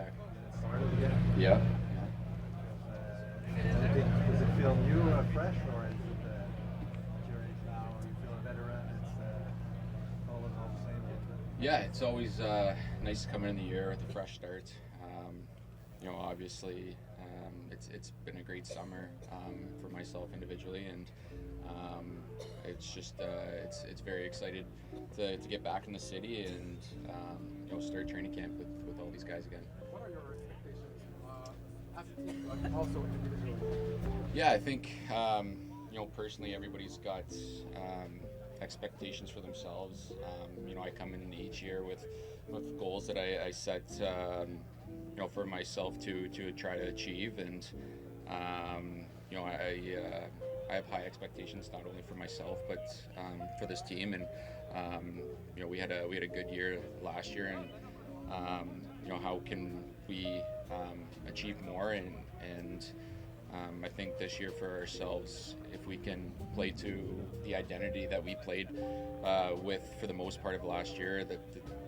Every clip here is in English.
back. Started again. Yeah. Does it feel new or fresh, or is it at your age now? You feel a veteran? It's all the same. Yeah, it's always nice to come in the year with a fresh start. Obviously, it's been a great summer for myself individually, and it's just it's very excited to get back in the city and start training camp with all these guys again. What are your expectations as a team, but also individually? Yeah, I think personally everybody's got expectations for themselves. I come in each year with goals that I set for myself to try to achieve, and I have high expectations not only for myself but for this team, and we had a good year last year, and how can we achieve more, and I think this year for ourselves, if we can play to the identity that we played with for the most part of last year, that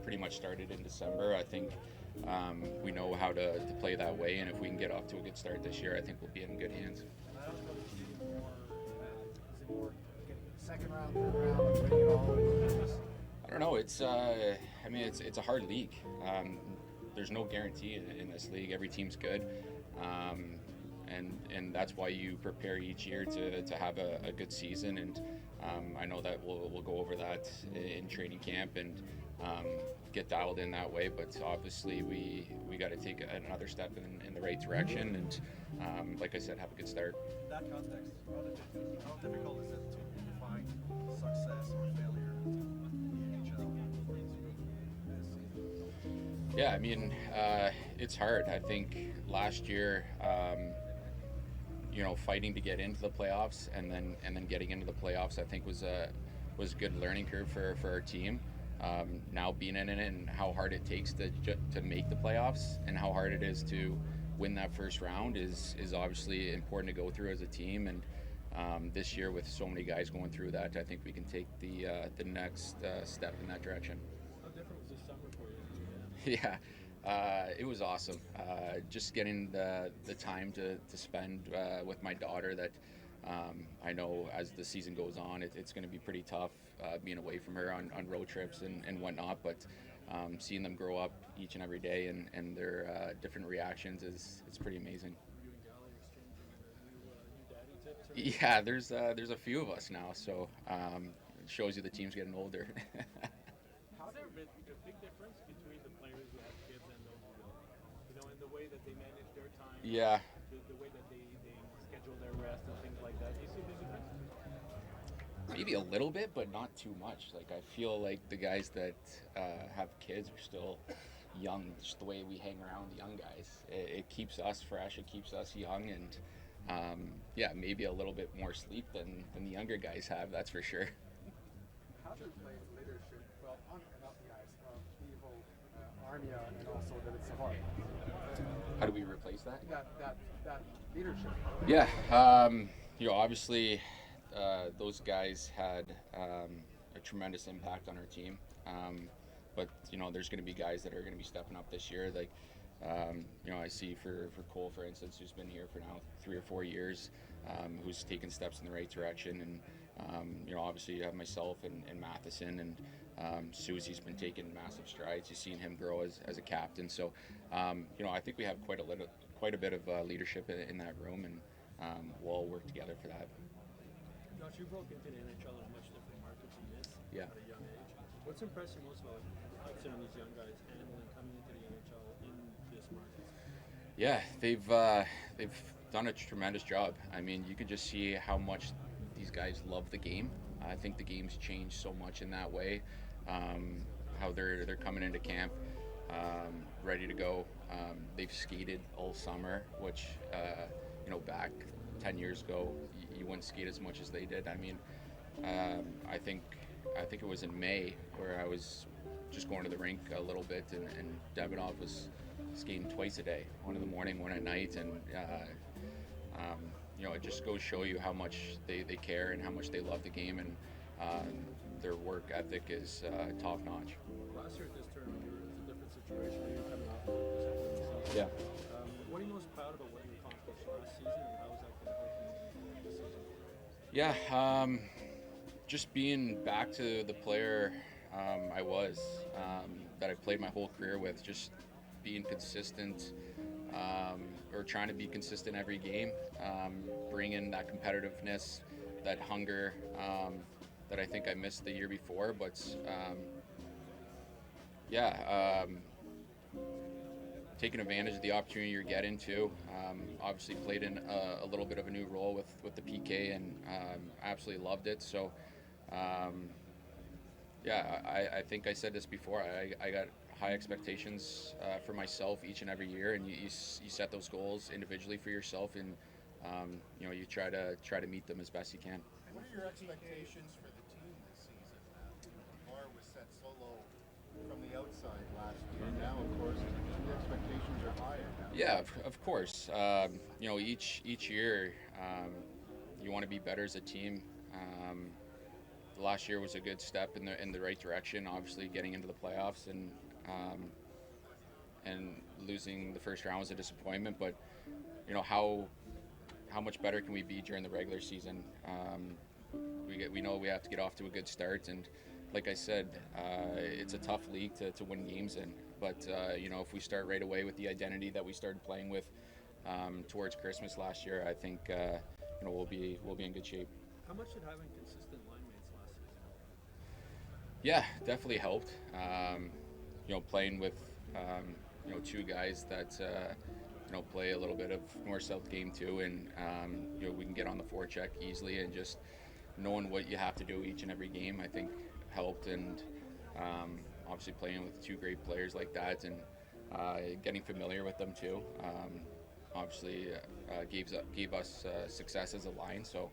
pretty much started in December, I think we know how to play that way, and if we can get off to a good start this year, I think we'll be in good hands. Is it more second round, third round, winning it all? I don't know. It's it's a hard league. There's no guarantee in this league. Every team's good. And that's why you prepare each year to have a good season, and I know that we'll go over that in training camp and get dialed in that way, but obviously we got to take another step in the right direction, and like I said, have a good start. In that context, how difficult is it to define success or failure in the NHL this season? Yeah, it's hard. I think last year fighting to get into the playoffs and then getting into the playoffs, I think was a good learning curve for our team. Now being in it and how hard it takes to make the playoffs and how hard it is to win that first round is obviously important to go through as a team. And this year with so many guys going through that, I think we can take the next step in that direction. How different was this summer for you? Yeah. It was awesome. Just getting the time to spend with my daughter that I know as the season goes on, it's going to be pretty tough being away from her on road trips and whatnot, but seeing them grow up each and every day and their different reactions it's pretty amazing. You and Gally exchanging new daddy tips? Yeah, there's a few of us now, so it shows you the team's getting older. How's there been a big difference between the players who have kids and those who don't? In the way that they manage their time, Yeah. the way that they schedule their rest and things like that. Do you see a big difference? Maybe a little bit, but not too much. Like I feel like the guys that have kids are still young. Just the way we hang around the young guys, it keeps us fresh. It keeps us young, and maybe a little bit more sleep than the younger guys have. That's for sure. How do you play leadership, well, on and off the ice, of Evo, Armia, and also that it's hard? How do we replace that? That leadership. Yeah, obviously those guys had a tremendous impact on our team. But there's going to be guys that are going to be stepping up this year. Like I see for Cole, for instance, who's been here for now 3 or 4 years, who's taken steps in the right direction. And obviously you have myself and Matheson, and Susie's been taking massive strides. You've seen him grow as a captain. So I think we have quite a bit of leadership in that room, and we'll all work together for that. Josh, you broke into the NHL in a much different market than this Yeah. at a young age. What's impressed you most about considering these young guys handling coming into the NHL in this market? Yeah, they've done a tremendous job. I mean, you can just see how much these guys love the game. I think the game's changed so much in that way. How they're coming into camp ready to go. They've skated all summer, which back 10 years ago you wouldn't skate as much as they did. I mean, I think it was in May where I was just going to the rink a little bit, and Davidoff was skating twice a day, one in the morning, one at night, and it just goes to show you how much they care and how much they love the game, and their work ethic is top notch. Last year at this tournament, you were in a different situation. You were coming off Yeah. What are you most proud about what you accomplished last season, and how is that going to help you this season? Yeah, just being back to the player I was, that I played my whole career with, just being consistent, or trying to be consistent every game, bringing that competitiveness, that hunger, that I think I missed the year before. But yeah, taking advantage of the opportunity you're getting to. Obviously played in a little bit of a new role with the PK, and absolutely loved it. So yeah, I think I said this before. I got high expectations for myself each and every year, and you set those goals individually for yourself, and you try to meet them as best you can. What are your expectations for the team this season? The bar was set so low from the outside last year. Now, of course, the expectations are higher now. Yeah, of course. Each year, you want to be better as a team. The last year was a good step in the right direction. Obviously, getting into the playoffs and losing the first round was a disappointment. But how much better can we be during the regular season? We know we have to get off to a good start, and like I said, it's a tough league to win games in. But if we start right away with the identity that we started playing with towards Christmas last year, I think we'll be in good shape. How much did having consistent line mates last season help? Yeah, definitely helped. Playing with two guys that play a little bit of north-south game too, and we can get on the forecheck easily, and just knowing what you have to do each and every game, I think helped. And obviously playing with two great players like that, and getting familiar with them too, obviously gave us success as a line. So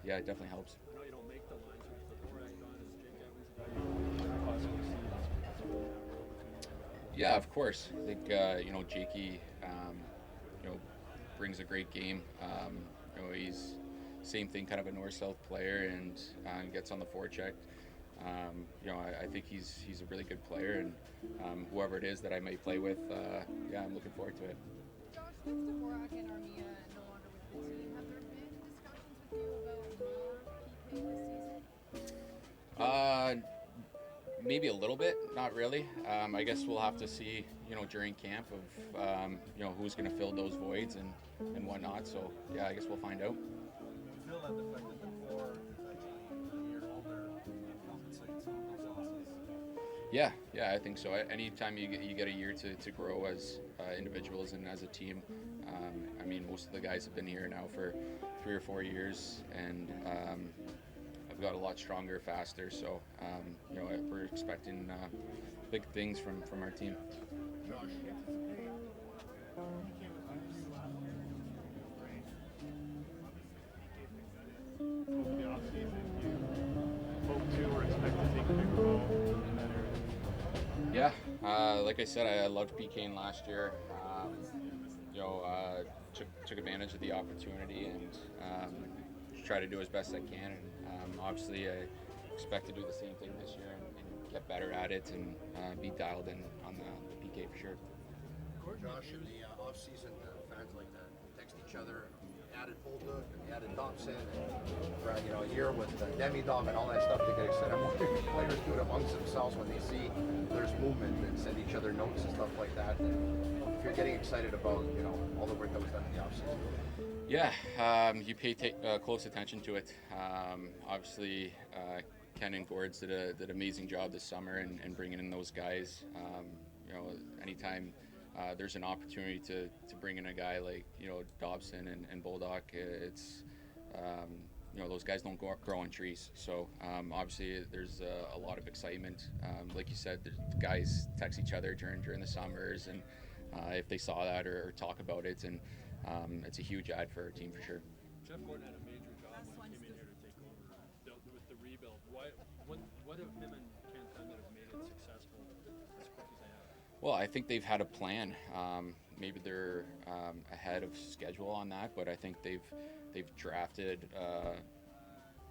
yeah, it definitely helps. I know you don't make the lines with the Borak on. Is Jake Evans a guy you possibly see as a role between you? Yeah, of course. I think Jakey, brings a great game. He's same thing, kind of a north-south player, and gets on the forecheck. I think he's a really good player, and whoever it is that I may play with, yeah, I'm looking forward to it. Josh, since Dvorak and Armia no longer with the team, have there been discussions with you about more PK this season? Maybe a little bit, not really. I guess we'll have to see, during camp of, who's going to fill those voids and whatnot. So yeah, I guess we'll find out. Do you feel that the fact that the core is actually a year older compensates some of those losses? Yeah, I think so. Anytime you get a year to grow as individuals and as a team, most of the guys have been here now for 3 or 4 years, and have got a lot stronger, faster. So we're expecting big things from our team. Josh, Over the offseason, you hope to or expect to take a bigger role in that area? Yeah, like I said, I loved PKing last year. Took advantage of the opportunity, and just try to do as best I can. And obviously, I expect to do the same thing this year and get better at it, and be dialed in on the PK for sure. Josh, in the off-season, fans like to text each other. Added Bulldog and added Dobson, and for a year with Demi-Dom and all that stuff, they get excited. I'm wondering if players do it amongst themselves when they see there's movement and send each other notes and stuff like that. And if you're getting excited about all the work that was done in the offseason. Yeah, you pay close attention to it. Obviously, Ken and Gords did an amazing job this summer and bringing in those guys. Anytime there's an opportunity to bring in a guy like Dobson and Bulldog, it's those guys don't grow on trees. So obviously there's a lot of excitement. Like you said, the guys text each other during the summers, and if they saw that or talk about it, and it's a huge add for our team for sure. Jeff Gordon had a major job when he came in here to take over, dealt with the rebuild. What have him and Kent done that have made it successful as quick as they have? Well, I think they've had a plan. Maybe they're ahead of schedule on that, but I think they've drafted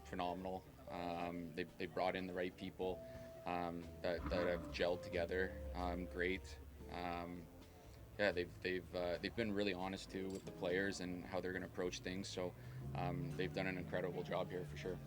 phenomenal. They brought in the right people that have gelled together. Great. yeah, they've been really honest too with the players and how they're going to approach things. So they've done an incredible job here for sure.